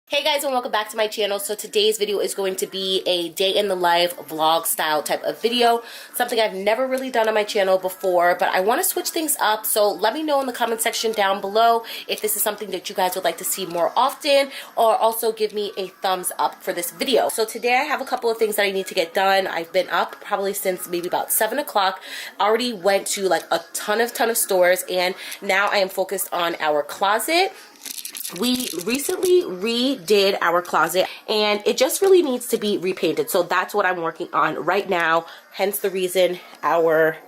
Hey guys, and welcome back to my channel. So today's video is going to be a day in the life vlog style type of video, something I've never really done on my channel before, but I want to switch things up. So let me know in the comment section down below if this is something that you guys would like to see more often, or also give me a thumbs up for this video. So today I have a couple of things that I need to get done. I've been up probably since maybe about 7 o'clock. Already went to like a ton of stores, and now I am focused on our closet. We recently redid our closet and it just really needs to be repainted. So that's what I'm working on right now. Hence the reason our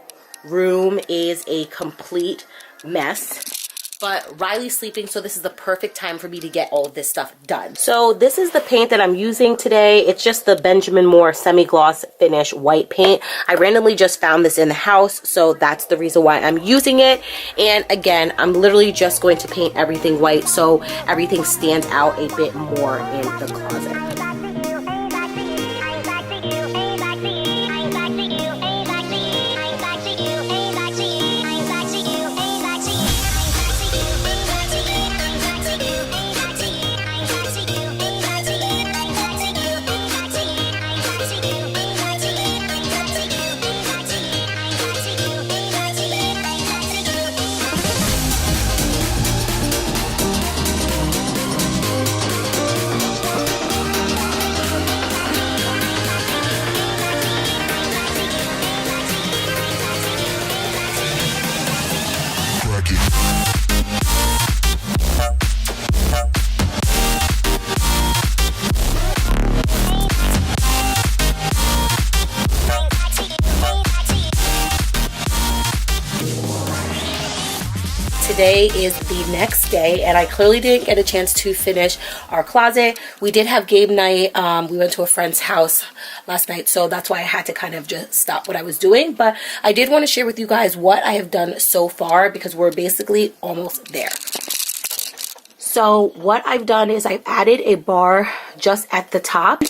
room is a complete mess. But Riley's sleeping, so this is the perfect time for me to get all of this stuff done. So this is the paint that I'm using today. It's just the Benjamin Moore semi-gloss finish white paint. I randomly just found this in the house, so that's the reason why I'm using it. And again, I'm literally just going to paint everything white so everything stands out a bit more in the closet. Today is the next day and I clearly didn't get a chance to finish our closet. We did have game night. We went to a friend's house last night, so that's why I had to kind of just stop what I was doing. But I did want to share with you guys what I have done so far because we're basically almost there. So what I've done is I've added a bar just at the top,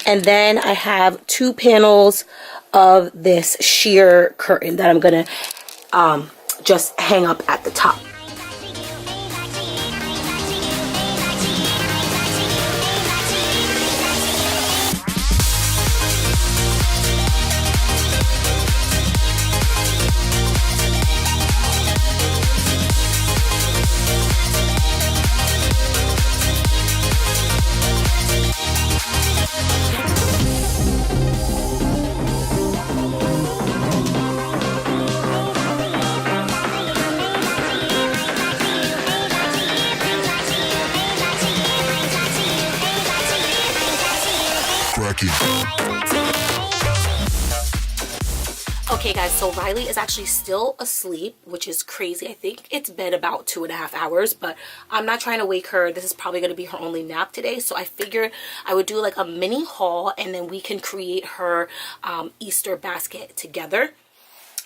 and then I have 2 panels of this sheer curtain that I'm gonna just hang up at the top. Okay guys, so Riley is actually still asleep, which is crazy. I think it's been about 2.5 hours, but I'm not trying to wake her. This is probably going to be her only nap today, so I figured I would do like a mini haul and then we can create her Easter basket together.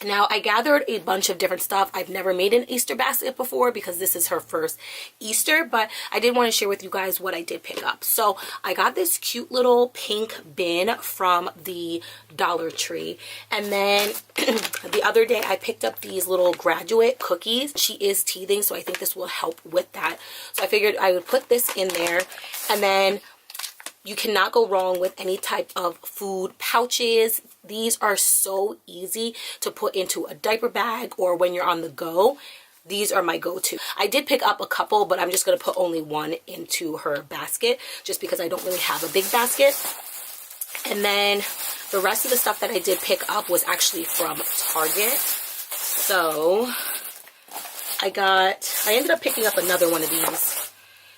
Now, I gathered a bunch of different stuff. I've never made an Easter basket before because this is her first Easter, but I did want to share with you guys what I did pick up. So I got this cute little pink bin from the Dollar Tree. And then the other day I picked up these little graduate cookies. She is teething, so I think this will help with that. So I figured I would put this in there. And then you cannot go wrong with any type of food pouches. These are so easy to put into a diaper bag or when you're on the go. These are my go-to. I did pick up a couple, but I'm just going to put only one into her basket just because I don't really have a big basket. And then the rest of the stuff that I did pick up was actually from Target. So I ended up picking up another one of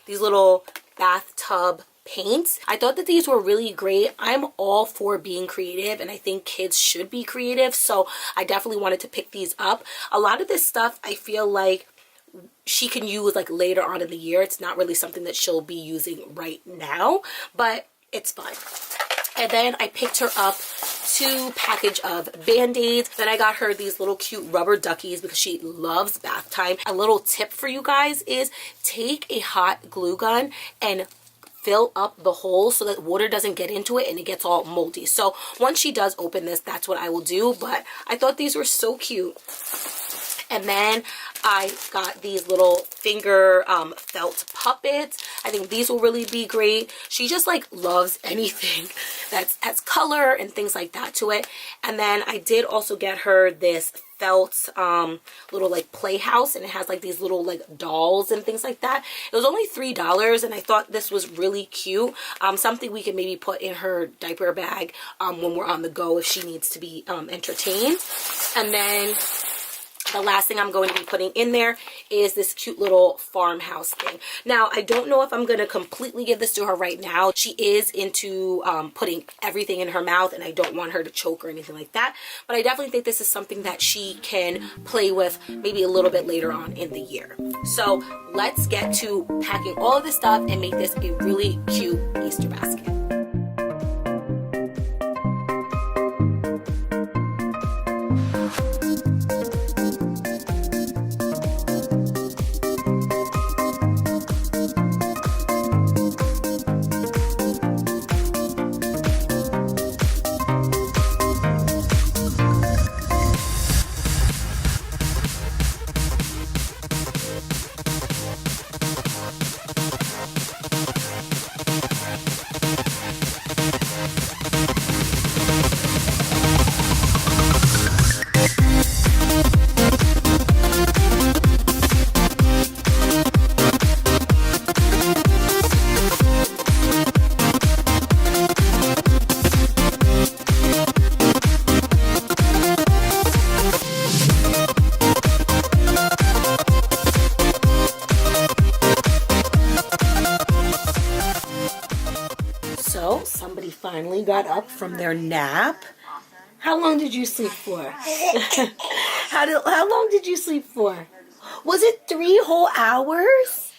these little bathtub paints. I thought that these were really great. I'm all for being creative and I think kids should be creative, so I definitely wanted to pick these up. A lot of this stuff I feel like she can use like later on in the year. It's not really something that she'll be using right now, but it's fine. And then I picked her up 2 package of Band-Aids. Then I got her these little cute rubber duckies because she loves bath time. A little tip for you guys is take a hot glue gun and fill up the hole so that water doesn't get into it and it gets all moldy. So once she does open this, that's what I will do. But I thought these were so cute. And then I got these little finger felt puppets. I think these will really be great. She just like loves anything that has color and things like that to it. And then I did also get her this felt little like playhouse, and it has like these little like dolls and things like that. It was only $3, and I thought this was really cute. Something we can maybe put in her diaper bag when we're on the go if she needs to be entertained. And then the last thing I'm going to be putting in there is this cute little farmhouse thing. Now, I don't know if I'm going to completely give this to her right now. She is into putting everything in her mouth, and I don't want her to choke or anything like that. But I definitely think this is something that she can play with maybe a little bit later on in the year. So let's get to packing all of this stuff and make this a really cute Easter basket. So somebody finally got up from their nap. How long did you sleep for? How long did you sleep for? Was it 3 whole hours?